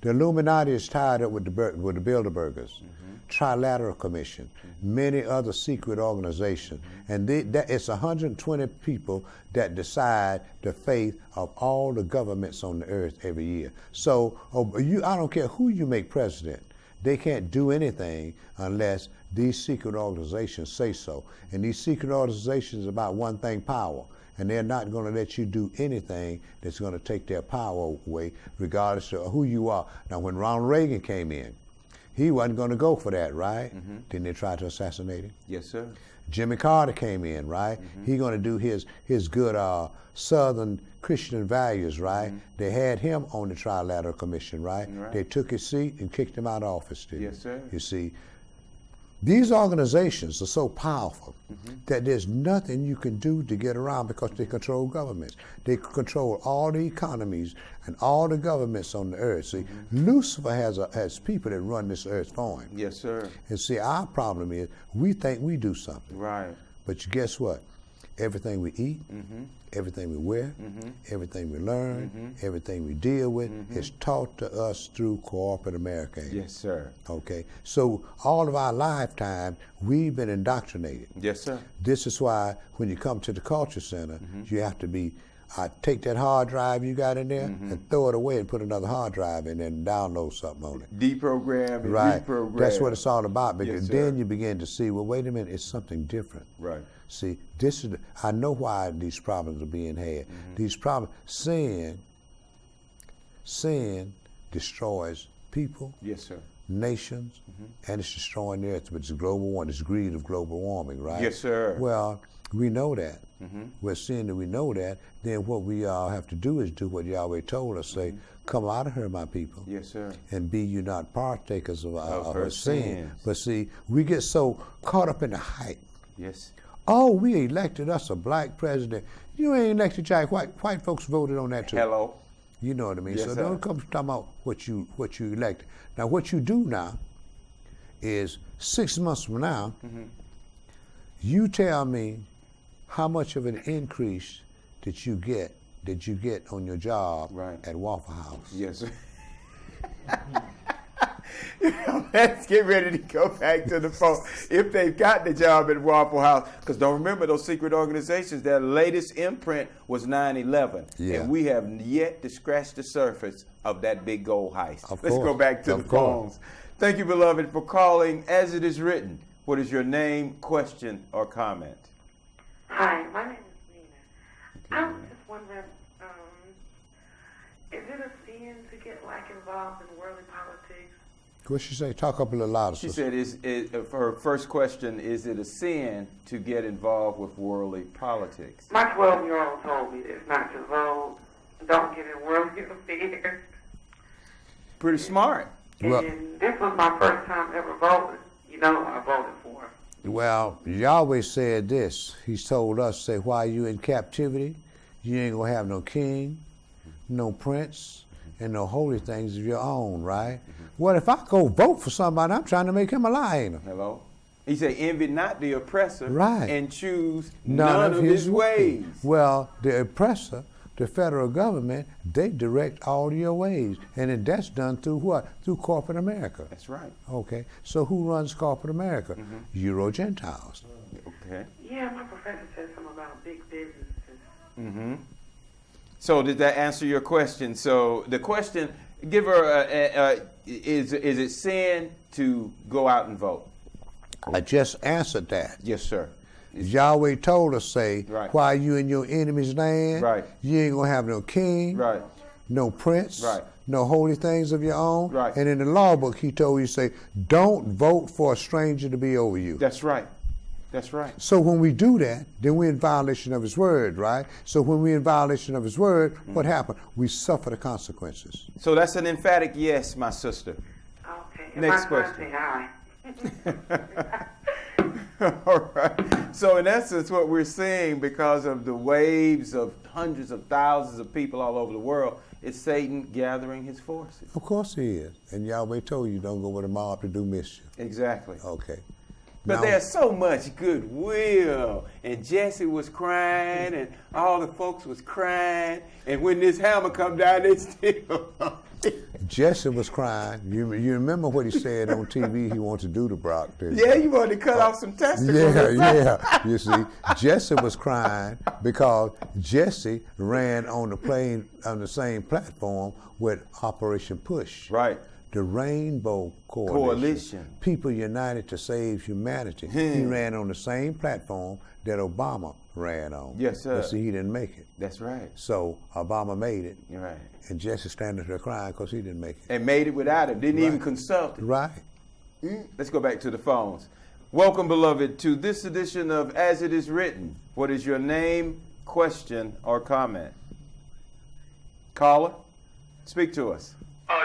Speaker 3: The Illuminati is tied up with the Bilderbergers, Trilateral Commission, many other secret organizations. And it's 120 people that decide the fate of all the governments on the earth every year. So I don't care who you make president, they can't do anything unless these secret organizations say so. And these secret organizations are about one thing, power. And they're not going to let you do anything that's going to take their power away, regardless of who you are. Now, when Ronald Reagan came in, he wasn't going to go for that, right? Didn't they try to assassinate him?
Speaker 2: Yes, sir.
Speaker 3: Jimmy Carter came in, right? He going to do his good Southern Christian values, right? They had him on the Trilateral Commission, right? They took his seat and kicked him out of office, didn't
Speaker 2: Yes, sir.
Speaker 3: You see, These organizations are so powerful that there's nothing you can do to get around because they control governments. They control all the economies and all the governments on the earth. See, Lucifer has people that run this earth for him.
Speaker 2: Yes, sir.
Speaker 3: And see, our problem is we think we do something.
Speaker 2: Right.
Speaker 3: But guess what? Everything we eat, everything we wear, everything we learn, everything we deal with is taught to us through corporate America.
Speaker 2: Yes, sir.
Speaker 3: Okay, so all of our lifetime, we've been indoctrinated.
Speaker 2: Yes, sir.
Speaker 3: This is why when you come to the Culture Center, you have to be, take that hard drive you got in there and throw it away and put another hard drive in there and download something on it.
Speaker 2: Deprogram and
Speaker 3: Right,
Speaker 2: reprogram.
Speaker 3: that's what it's all about, because
Speaker 2: Yes,
Speaker 3: then
Speaker 2: sir.
Speaker 3: you begin to see, well, wait a minute, it's something different.
Speaker 2: Right.
Speaker 3: See, this is, I know why these problems are being had. These problems, sin destroys people,
Speaker 2: Yes, sir.
Speaker 3: nations, and it's destroying the earth. But it's global warming, it's greed of global warming, right?
Speaker 2: Yes, sir.
Speaker 3: Well, we know that. We're seeing that we know that. Then what we have to do is do what Yahweh told us, say, come out of her, my people.
Speaker 2: Yes, sir.
Speaker 3: And be you not partakers of
Speaker 2: her
Speaker 3: her sin.
Speaker 2: sins.
Speaker 3: But see, we get so caught up in the hype.
Speaker 2: Yes.
Speaker 3: Oh, we elected us a black president. You ain't elected Jack. White folks voted on that too.
Speaker 2: Hello.
Speaker 3: You know what I mean?
Speaker 2: Yes,
Speaker 3: so
Speaker 2: sir.
Speaker 3: don't come talking about what you elected. Now what you do now is 6 months from now, you tell me how much of an increase did you get on your job
Speaker 2: Right.
Speaker 3: at Waffle House.
Speaker 2: Yes, sir. Let's get ready to go back to the phone. If they've got the job at Waffle House, because don't remember those secret organizations, their latest imprint was 9/11.
Speaker 3: Yeah.
Speaker 2: And we have yet to scratch the surface of that big gold heist.
Speaker 3: Of
Speaker 2: Let's
Speaker 3: course.
Speaker 2: go back to
Speaker 3: Of
Speaker 2: the
Speaker 3: course.
Speaker 2: phones. Thank you, beloved, for calling As It Is Written. What is your name, question, or comment?
Speaker 5: Hi, my name is Nina. I was just wondering, is it a sin to get involved in worldly politics?
Speaker 3: What she say? Talk up a little louder.
Speaker 2: She
Speaker 3: sister.
Speaker 2: said, for her first question, is it a sin to get involved with worldly politics?
Speaker 5: My 12-year-old told me it's not to vote, don't get in worldly affairs.
Speaker 2: Pretty smart.
Speaker 3: Well-
Speaker 5: And this was my first time ever voting. You know who I voted for.
Speaker 3: Well, Yahweh said this. He's told us, say, while you in captivity, you ain't gonna have no king, no prince, and no holy things of your own, right? Well, if I go vote for somebody, I'm trying to make him a lie, ain't I?
Speaker 2: Hello? He said, envy not the oppressor,
Speaker 3: Right.
Speaker 2: and choose none of his ways.
Speaker 3: Well, the oppressor, the federal government, they direct all your ways. And then that's done through what? Through corporate America.
Speaker 2: That's right.
Speaker 3: Okay, so who runs corporate America? Euro-Gentiles.
Speaker 2: Okay.
Speaker 5: Yeah, my professor said something about big businesses.
Speaker 2: So did that answer your question? So the question, give her, is it sin to go out and vote?
Speaker 3: I just answered that.
Speaker 2: Yes, sir.
Speaker 3: Yahweh told us, say,
Speaker 2: Right.
Speaker 3: while you in your enemy's land,
Speaker 2: Right.
Speaker 3: you ain't gonna have no king,
Speaker 2: Right.
Speaker 3: no prince,
Speaker 2: Right.
Speaker 3: no holy things of your own.
Speaker 2: Right.
Speaker 3: And in the law book, he told you, say, don't vote for a stranger to be over you.
Speaker 2: That's right. That's right.
Speaker 3: So when we do that, then we're in violation of his word, right? So when we're in violation of his word, what happened? We suffer the consequences.
Speaker 2: So that's an emphatic yes, my sister.
Speaker 5: Okay. And
Speaker 2: Next
Speaker 5: my son
Speaker 2: question.
Speaker 5: say hi.
Speaker 2: All right. So in essence, what we're seeing, because of the waves of hundreds of thousands of people all over the world, is Satan gathering his forces.
Speaker 3: Of course he is. And Yahweh told you don't go with a mob to do mischief.
Speaker 2: Exactly.
Speaker 3: Okay.
Speaker 2: But
Speaker 3: Now-
Speaker 2: there's so much goodwill, and Jesse was crying, and all the folks was crying, and when this hammer come down, they still.
Speaker 3: Jesse was crying. You remember what he said on TV he wanted to do to Brock, didn't you?
Speaker 2: Yeah, you wanted to cut off some testicles.
Speaker 3: Yeah. You see, Jesse was crying because Jesse ran on the same platform with Operation Push.
Speaker 2: Right.
Speaker 3: The Rainbow
Speaker 2: Coalition.
Speaker 3: People United to Save Humanity. He ran on the same platform that Obama ran on.
Speaker 2: Yes, sir.
Speaker 3: But see, he didn't make it.
Speaker 2: That's right.
Speaker 3: So Obama made it,
Speaker 2: You're right.
Speaker 3: and Jesse standing there crying because he didn't make it.
Speaker 2: And made it without him. Didn't even
Speaker 3: Right.
Speaker 2: consult him.
Speaker 3: Right.
Speaker 2: Let's go back to the phones. Welcome, beloved, to this edition of As It Is Written. What is your name, question, or comment? Caller, speak to us.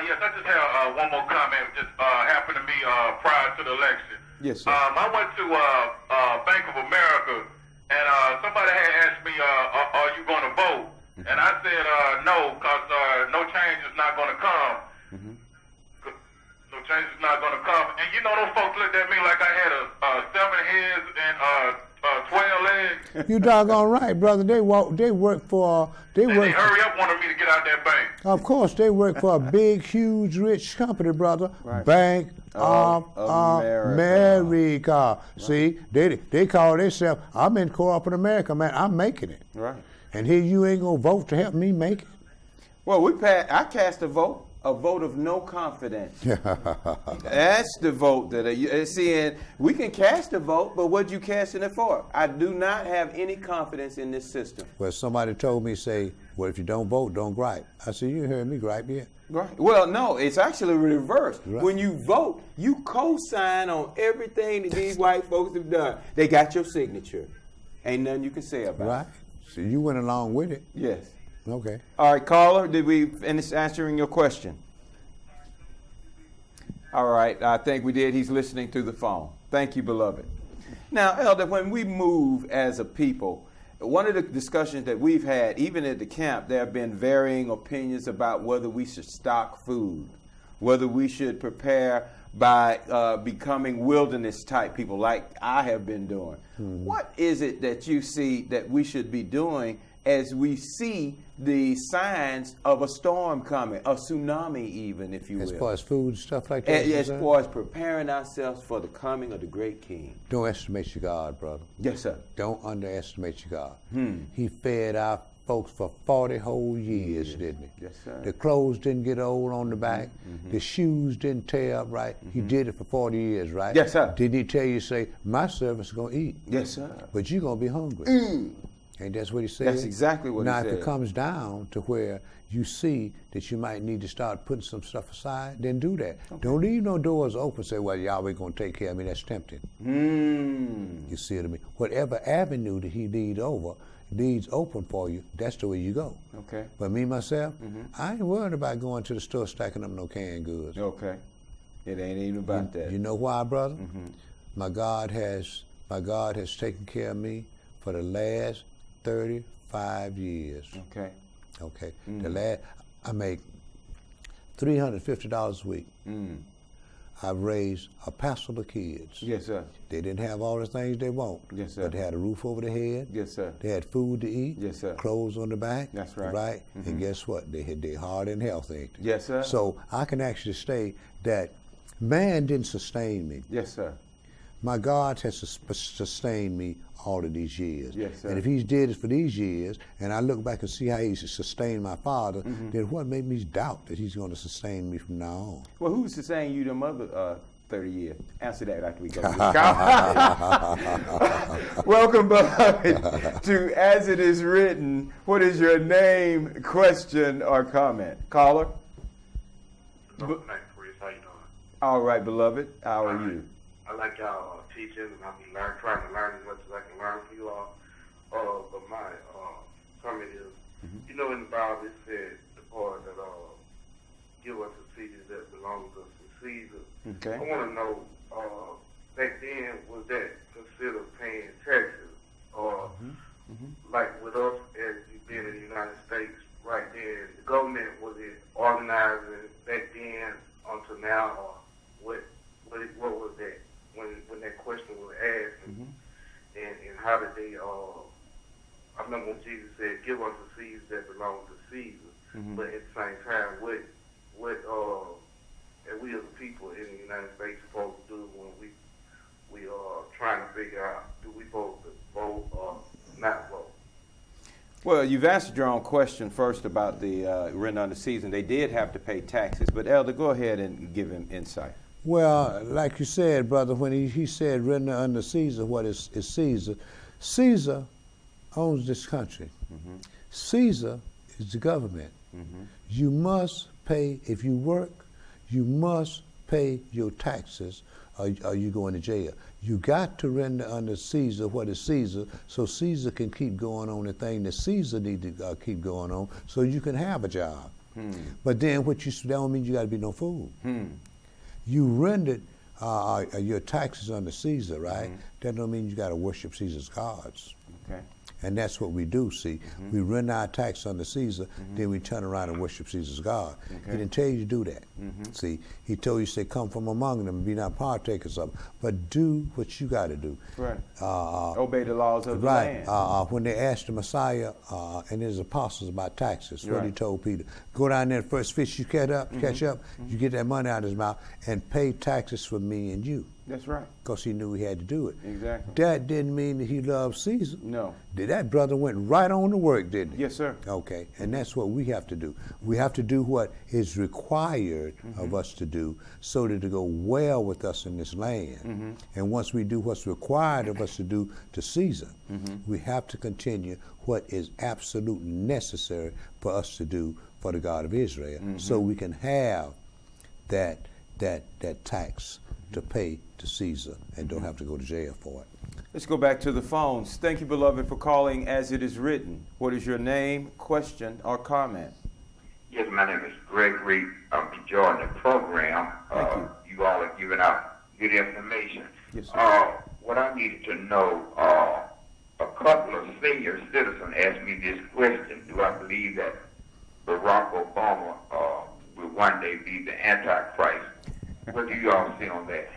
Speaker 4: Yes, I just have one more comment. Just happened to me prior to the election.
Speaker 2: Yes, sir.
Speaker 4: I went to Bank of America, and somebody had asked me, are you going to vote? And I said, no, because no change is not going to come. No change is not going to come. And you know, those folks looked at me like I had 7 heads and 12 legs.
Speaker 3: You doggone right, brother. They work for.
Speaker 4: They hurry up wanted me to get out that bank.
Speaker 3: Of course, they work for a big, huge, rich company, brother.
Speaker 2: Right.
Speaker 3: Bank of
Speaker 2: Right.
Speaker 3: America. See, they call themselves, I'm in corporate America, man. I'm making it.
Speaker 2: Right.
Speaker 3: And here you ain't gonna vote to help me make it.
Speaker 2: Well, I cast a vote of no confidence. That's the vote that and we can cast a vote, but what you casting it for? I do not have any confidence in this system.
Speaker 3: Well, somebody told me, say, well, if you don't vote, don't gripe. I said, you heard me gripe yet?
Speaker 2: Right. Well, no, it's actually reversed.
Speaker 3: Right.
Speaker 2: When you vote, you co-sign on everything that these white folks have done. They got your signature. Ain't nothing you can say about it.
Speaker 3: Right. So you went along with it.
Speaker 2: Yes.
Speaker 3: Okay.
Speaker 2: All right, caller, did we finish answering your question? All right, I think we did. He's listening through the phone. Thank you, beloved. Now, Elder, when we move as a people, one of the discussions that we've had, even at the camp, there have been varying opinions about whether we should stock food, whether we should prepare by becoming wilderness type people like I have been doing. What is it that you see that we should be doing as we see the signs of a storm coming, a tsunami even, if you will?
Speaker 3: As far as food and stuff like that?
Speaker 2: As far as preparing ourselves for the coming of the great King.
Speaker 3: Don't estimate your God, brother.
Speaker 2: Yes, sir.
Speaker 3: Don't underestimate your God. He fed our folks for 40 whole years, didn't he?
Speaker 2: Yes, sir.
Speaker 3: The clothes didn't get old on the back. The shoes didn't tear up right. He did it for 40 years, right?
Speaker 2: Yes, sir.
Speaker 3: Did he tell you, say, my servants are going to eat?
Speaker 2: Yes, sir.
Speaker 3: But you're going to be hungry. Ain't that's what he said?
Speaker 2: That's exactly what he
Speaker 3: now,
Speaker 2: said.
Speaker 3: if it comes down to where you see that you might need to start putting some stuff aside, then do that. Okay. Don't leave no doors open. Say, well, Yahweh going to take care of me. That's tempting. You see what I mean? Whatever avenue that he leads open for you, that's the way you go.
Speaker 2: Okay.
Speaker 3: But me, myself, I ain't worried about going to the store stacking up no canned goods.
Speaker 2: Okay. It ain't even about that.
Speaker 3: You know why, brother? My God has taken care of me for the last 35 years.
Speaker 2: Okay.
Speaker 3: Okay. I make $350 a week. I've raised a passel of kids.
Speaker 2: Yes, sir.
Speaker 3: They didn't have all the things they want.
Speaker 2: Yes, sir.
Speaker 3: But they had a roof over their head.
Speaker 2: Yes, sir.
Speaker 3: They had food to eat.
Speaker 2: Yes, sir.
Speaker 3: Clothes on the back.
Speaker 2: That's right.
Speaker 3: Right? And guess what? They heart and health, ain't they?
Speaker 2: Yes, sir.
Speaker 3: So I can actually say that man didn't sustain me.
Speaker 2: Yes, sir.
Speaker 3: My God has sustained me all of these years.
Speaker 2: Yes, sir.
Speaker 3: And if he's did it for these years, and I look back and see how he's sustained my father, then what made me doubt that he's going to sustain me from now on?
Speaker 2: Well, who's sustained you them other 30 years? Answer that after we go. Welcome, beloved, to As It Is Written. What is your name, question, or comment? Caller?
Speaker 4: How you doing?
Speaker 2: All right, beloved. How are you?
Speaker 4: I like y'all teaching, and I'm trying to learn as much as I can learn from you all. But my comment is, you know, in the Bible it said the part that give us the cities that belong to us to Caesar.
Speaker 2: Okay.
Speaker 4: I want to know, back then, was that considered paying taxes, or like with us as being in the United States right then, the government, was it organizing back then until now, or what was that? When that question was asked, and how did they, I remember when Jesus said, give us the seeds that belong to Caesar, but at the same time, what are we as a people in the United States supposed to do when we are trying to figure out, do we supposed to vote or not vote?
Speaker 2: Well, you've answered your own question first about the rent under season. They did have to pay taxes, but Elder, go ahead and give him insight.
Speaker 3: Well, like you said, brother, when he said render under Caesar, what is Caesar? Caesar owns this country. Caesar is the government. You must pay, if you work, you must pay your taxes or you going to jail. You got to render under Caesar what is Caesar, so Caesar can keep going on the thing that Caesar need to keep going on, so you can have a job. But then that don't mean you got to be no fool. You rendered your taxes under Caesar, right? That don't mean you got to worship Caesar's gods.
Speaker 2: Okay.
Speaker 3: And that's what we do, see. We run our tax under Caesar, then we turn around and worship Caesar's God.
Speaker 2: Okay.
Speaker 3: He didn't tell you to do that. See, he told you, say, come from among them and be not partakers of them, but do what you got to do.
Speaker 2: Right. Obey the laws of the
Speaker 3: Right.
Speaker 2: land.
Speaker 3: When they asked the Messiah and his apostles about taxes, what he
Speaker 2: Right.
Speaker 3: told Peter, go down there, first fish you catch up, you get that money out of his mouth, and pay taxes for me and you.
Speaker 2: That's right.
Speaker 3: Because he knew he had to do it.
Speaker 2: Exactly.
Speaker 3: That didn't mean that he loved Caesar.
Speaker 2: No.
Speaker 3: That brother went right on to work, didn't he?
Speaker 2: Yes, sir.
Speaker 3: Okay, and that's what we have to do. We have to do what is required of us to do so that it go well with us in this land. And once we do what's required of us to do to Caesar, we have to continue what is absolutely necessary for us to do for the God of Israel, so we can have that tax to pay to Caesar and don't have to go to jail for it.
Speaker 2: Let's go back to the phones. Thank you, beloved, for calling As It Is Written. What is your name, question, or comment?
Speaker 6: Yes, my name is Gregory. I'm enjoying the program.
Speaker 2: Thank you.
Speaker 6: You all are giving out good information.
Speaker 2: Yes, sir.
Speaker 6: What I needed to know, a couple of senior citizens asked me this question. Do I believe that Barack Obama will one day be the Antichrist? What do you all see on that?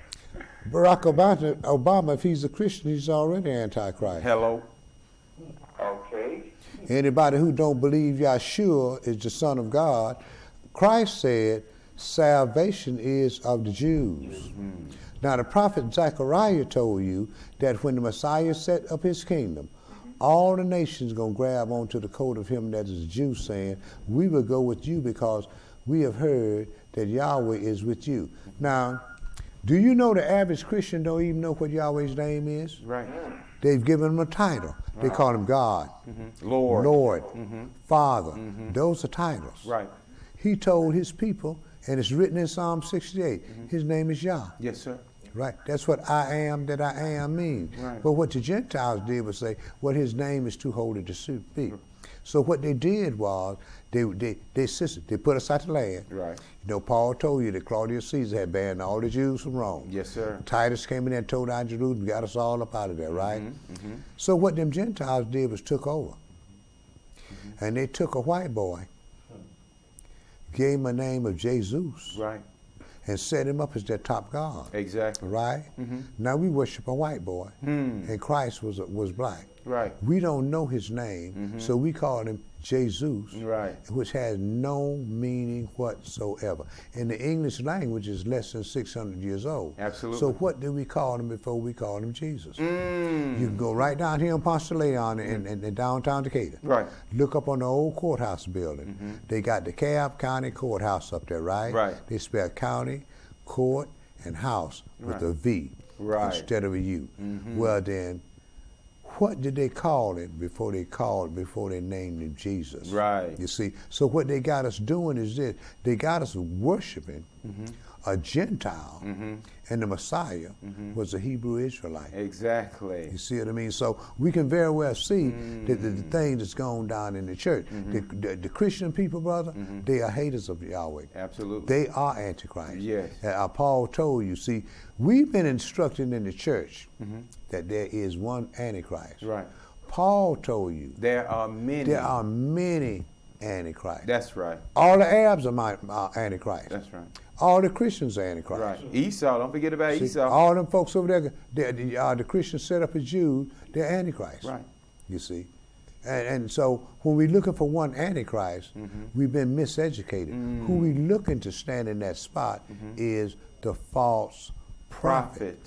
Speaker 3: Barack Obama, if he's a Christian, he's already Antichrist.
Speaker 2: Hello.
Speaker 6: Okay.
Speaker 3: Anybody who don't believe Yahshua is the Son of God, Christ said salvation is of the Jews. Now the prophet Zechariah told you that when the Messiah set up his kingdom, all the nations going to grab onto the coat of him that is a Jew, saying, we will go with you because we have heard that Yahweh is with you. Now, do you know the average Christian don't even know what Yahweh's name is?
Speaker 2: Right.
Speaker 3: They've given him a title. They call him God,
Speaker 2: Lord.
Speaker 3: Father. Those are titles.
Speaker 2: Right.
Speaker 3: He told his people, and it's written in Psalm 68, his name is Yah.
Speaker 2: Yes, sir.
Speaker 3: Right. That's what I am that I am means.
Speaker 2: Right.
Speaker 3: But what the Gentiles did was say, well, his name is too holy to speak. So what they did was they put us out the land.
Speaker 2: Right.
Speaker 3: You know, Paul told you that Claudius Caesar had banned all the Jews from Rome.
Speaker 2: Yes, sir.
Speaker 3: Titus came in there and tore down Jerusalem, got us all up out of there, right? So what them Gentiles did was took over. And they took a white boy, gave him a name of Jesus,
Speaker 2: Right.
Speaker 3: and set him up as their top god.
Speaker 2: Exactly.
Speaker 3: Right? Now we worship a white boy, and Christ was black.
Speaker 2: Right.
Speaker 3: We don't know his name, so we call him Jesus,
Speaker 2: Right.
Speaker 3: which has no meaning whatsoever. In the English language, is less than 600 years old.
Speaker 2: Absolutely.
Speaker 3: So what did we call him before we called him Jesus? You can go right down here in Ponce de Leon in downtown Decatur.
Speaker 2: Right.
Speaker 3: Look up on the old courthouse building. They got the Cobb County Courthouse up there, right?
Speaker 2: Right.
Speaker 3: They spell county, court, and house with
Speaker 2: Right.
Speaker 3: a V
Speaker 2: Right.
Speaker 3: instead of a U. Well then, what did they call it before they named him Jesus?
Speaker 2: Right.
Speaker 3: You see, so what they got us doing is this: they got us worshiping a Gentile, and the Messiah was a Hebrew Israelite.
Speaker 2: Exactly.
Speaker 3: You see what I mean? So we can very well see that the thing that's going down in the church. The Christian people, brother, they are haters of Yahweh.
Speaker 2: Absolutely.
Speaker 3: They are Antichrist.
Speaker 2: Yes.
Speaker 3: Paul told you, see, we've been instructed in the church that there is one Antichrist.
Speaker 2: Right.
Speaker 3: Paul told you
Speaker 2: There are many.
Speaker 3: there are many Antichrists.
Speaker 2: That's right.
Speaker 3: All the Arabs are Antichrist.
Speaker 2: That's right.
Speaker 3: All the Christians are Antichrist.
Speaker 2: Right. Esau. Don't forget about
Speaker 3: See,
Speaker 2: Esau.
Speaker 3: all them folks over there, the Christians set up as Jews, they're Antichrist.
Speaker 2: Right.
Speaker 3: You see. And so when we're looking for one Antichrist, we've been miseducated. Who we looking to stand in that spot is the false prophet.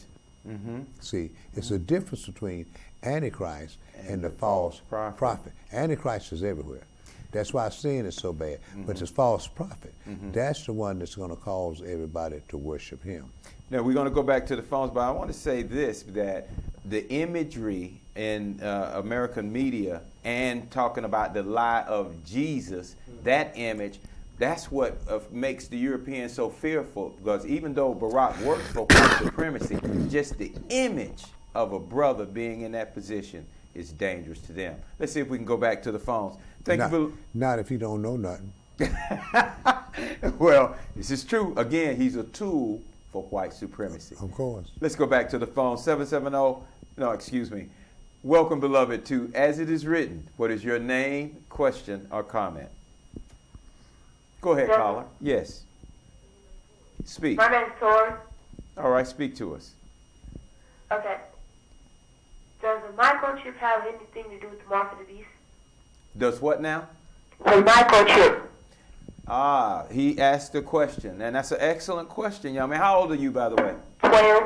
Speaker 3: See, it's a difference between Antichrist and the false prophet. Antichrist is everywhere. That's why sin is so bad. But the false prophet, that's the one that's going to cause everybody to worship him.
Speaker 2: Now, we're going to go back to the phones, but I want to say this, that the imagery in American media and talking about the lie of Jesus, that image, that's what makes the Europeans so fearful, because even though Barack works for white supremacy, just the image of a brother being in that position is dangerous to them. Let's see if we can go back to the phones.
Speaker 3: Not if you don't know nothing.
Speaker 2: Well, this is true. Again, he's a tool for white supremacy.
Speaker 3: Of course.
Speaker 2: Let's go back to the phone. 770. No, excuse me. Welcome, beloved, to As It Is Written. What is your name, question, or comment? Go ahead, caller. Yes. Speak.
Speaker 7: My name's Tori.
Speaker 2: All right, speak to us.
Speaker 7: Okay. Does the microchip have anything to do with the mark of the beast?
Speaker 2: Does what now?
Speaker 7: The microchip.
Speaker 2: He asked a question, and that's an excellent question, young man. How old are you, by the way?
Speaker 7: 12.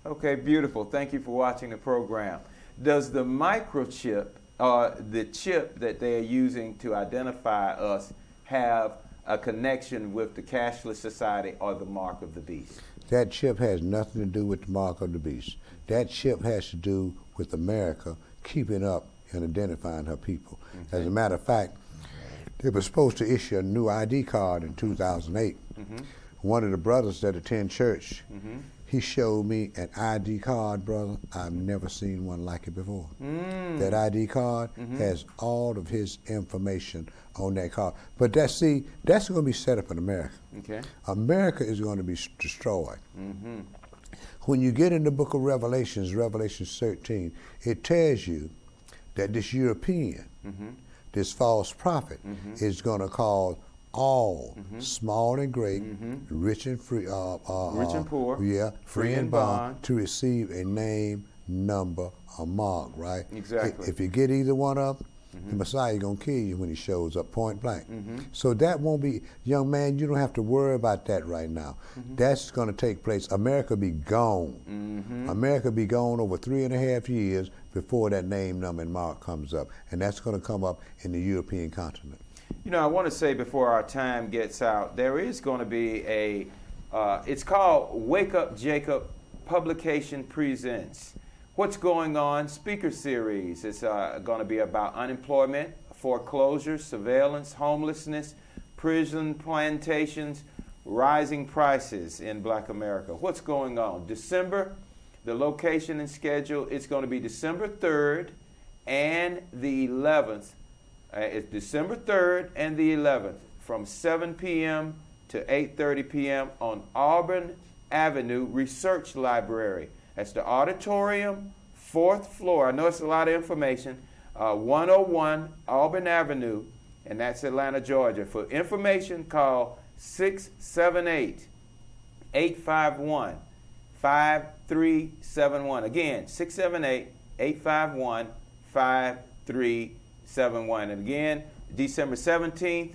Speaker 2: Okay, beautiful. Thank you for watching the program. Does the microchip, the chip that they are using to identify us, have a connection with the cashless society or the mark of the beast?
Speaker 3: That chip has nothing to do with the mark of the beast. That chip has to do with America keeping up and identifying her people.
Speaker 2: Okay.
Speaker 3: As a matter of fact, they were supposed to issue a new ID card in 2008. One of the brothers that attend church, he showed me an ID card, brother. I've never seen one like it before. That ID card has all of his information on that card. But that's going to be set up in America.
Speaker 2: Okay.
Speaker 3: America is going to be destroyed. When you get in the book of Revelations, Revelation 13, it tells you that this European, this false prophet, is going to cause all, small and great, rich and free,
Speaker 2: Rich and poor,
Speaker 3: yeah,
Speaker 2: free and bond,
Speaker 3: to receive a name, number, or mark, right?
Speaker 2: Exactly.
Speaker 3: If you get either one of them, the Messiah is going to kill you when he shows up point blank. So that won't be, young man, you don't have to worry about that right now. That's going to take place. America be gone. America be gone over 3.5 years before that name, number, and mark comes up. And that's going to come up in the European continent.
Speaker 2: You know, I want to say before our time gets out, there is going to be a, it's called Wake Up Jacob Publication Presents. What's going on? Speaker series. It's going to be about unemployment, foreclosure, surveillance, homelessness, prison plantations, rising prices in Black America. What's going on? December, the location and schedule, it's going to be December 3rd and the 11th. It's December 3rd and the 11th from 7 p.m. to 8:30 p.m. on Auburn Avenue Research Library. That's the auditorium, 4th floor. I know it's a lot of information. 101 Auburn Avenue, and that's Atlanta, Georgia. For information, call 678-851-5371. Again, 678-851-5371. And again, December 17th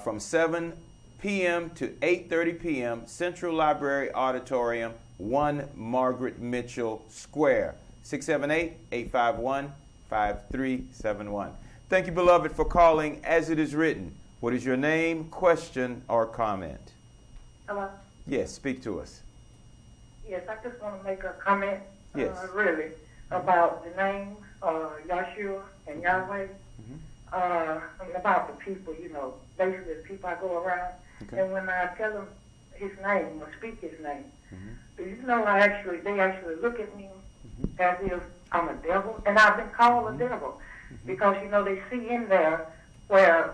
Speaker 2: from 7 p.m. to 8:30 p.m., Central Library Auditorium, 1 Margaret Mitchell Square. 678-851-5371. Thank you, beloved, for calling As It Is Written. What is your name, question, or comment?
Speaker 7: Hello?
Speaker 2: Yes, speak to us.
Speaker 7: Yes, I just want to make a comment,
Speaker 2: Yes.
Speaker 7: really, about the names, Yahshua and Yahweh, and about the people, you know, basically the people I go around.
Speaker 2: Okay.
Speaker 7: And when I tell them his name or speak his name, do you know they actually look at me as if I'm a devil? And I've been called a devil because, you know, they see in there where,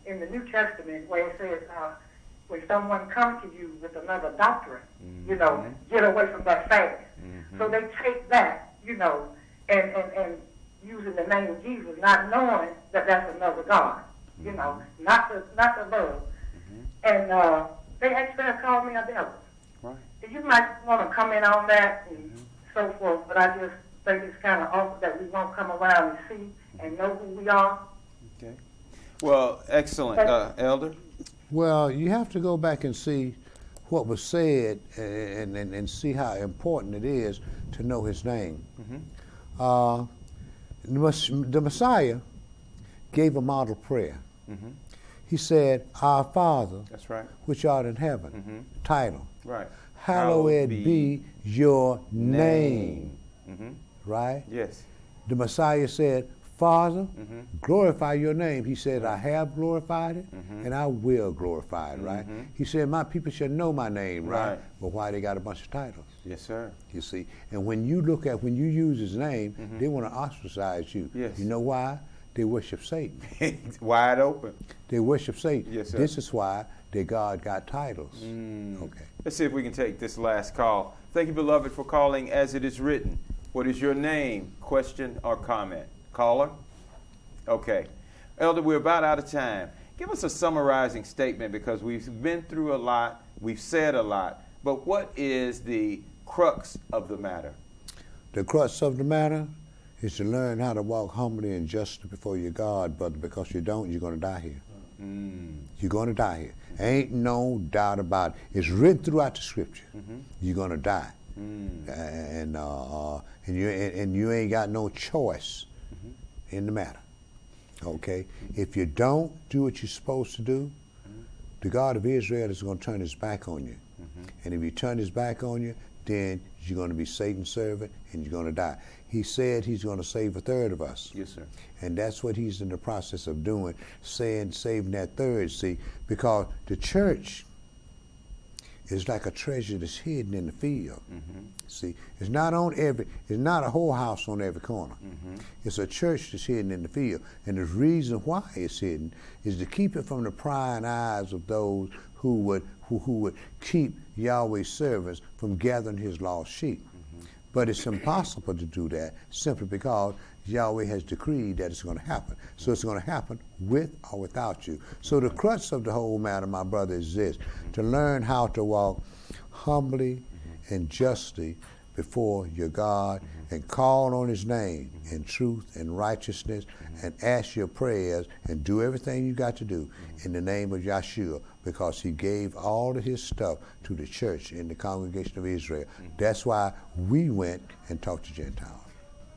Speaker 7: in the New Testament, where it says, when someone comes to you with another doctrine, you know, get away from that fast. So they take that, you know, and using the name of Jesus, not knowing that that's another God, you know, not the Lord. And they actually have called me a devil.
Speaker 2: Right.
Speaker 7: You might want to comment on that and so forth, but I just think it's kind of awful that we won't come around and see and know who we are.
Speaker 2: Okay. Well, excellent. Elder?
Speaker 3: Well, you have to go back and see what was said and see how important it is to know his name. The Messiah gave a model prayer. He said, Our Father,
Speaker 2: That's right.
Speaker 3: which art in heaven, title,
Speaker 2: Right.
Speaker 3: hallowed be your name. Right?
Speaker 2: Yes.
Speaker 3: The Messiah said, Father, glorify your name. He said, I have glorified it, and I will glorify it, right? He said, my people shall know my name, right? But why they got a bunch of titles?
Speaker 2: Yes, sir.
Speaker 3: You see? And when you use his name, they want to ostracize you.
Speaker 2: Yes.
Speaker 3: You know why? They worship Satan.
Speaker 2: Wide open.
Speaker 3: They worship Satan.
Speaker 2: Yes, sir.
Speaker 3: This is why their God got titles. Okay.
Speaker 2: Let's see if we can take this last call. Thank you, beloved, for calling As It Is Written. What is your name, question, or comment? Caller? Okay. Elder, we're about out of time. Give us a summarizing statement, because we've been through a lot, we've said a lot, but what is the crux of the matter?
Speaker 3: The crux of the matter is to learn how to walk humbly and justly before your God, brother, because you don't, you're going to die here. You're going to die here. Ain't no doubt about it. It's written throughout the scripture. You're going to die. And you ain't got no choice in the matter. Okay? If you don't do what you're supposed to do, the God of Israel is going to turn his back on you. And if he turns his back on you, then you're going to be Satan's servant and you're going to die. He said he's going to save a third of us.
Speaker 2: Yes, sir.
Speaker 3: And that's what he's in the process of doing, saving that third, see, because the church is like a treasure that's hidden in the field. See, it's not a whole house on every corner. It's a church that's hidden in the field. And the reason why it's hidden is to keep it from the prying eyes of those who would keep Yahweh's servants from gathering his lost sheep. But it's impossible to do that simply because Yahweh has decreed that it's going to happen. So it's going to happen with or without you. So the crux of the whole matter, my brother, is this: to learn how to walk humbly and justly before your God and call on his name in truth and righteousness and ask your prayers and do everything you got to do in the name of Yahshua, because he gave all of his stuff to the church in the congregation of Israel. That's why we went and talked to Gentiles.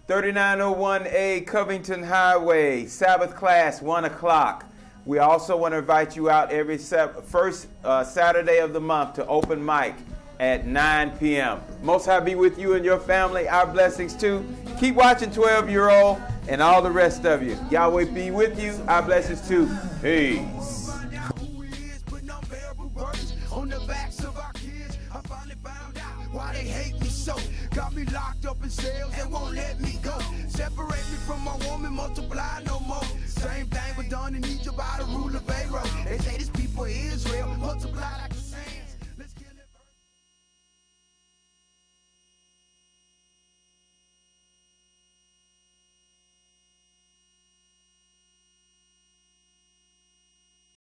Speaker 2: 3901A Covington Highway, Sabbath class, 1 o'clock. We also want to invite you out every first Saturday of the month to open mic at 9 p.m. Most High be with you and your family. Our blessings too. Keep watching 12-year-old and all the rest of you. Yahweh be with you. Our blessings too. Peace.
Speaker 8: On the backs of our kids, I finally found out why they hate me so. Got me locked up in cells and won't let me go. Separate me from my woman, multiply no more. Same thing was done in Egypt by the rule of Pharaoh. They say this people Israel, multiply like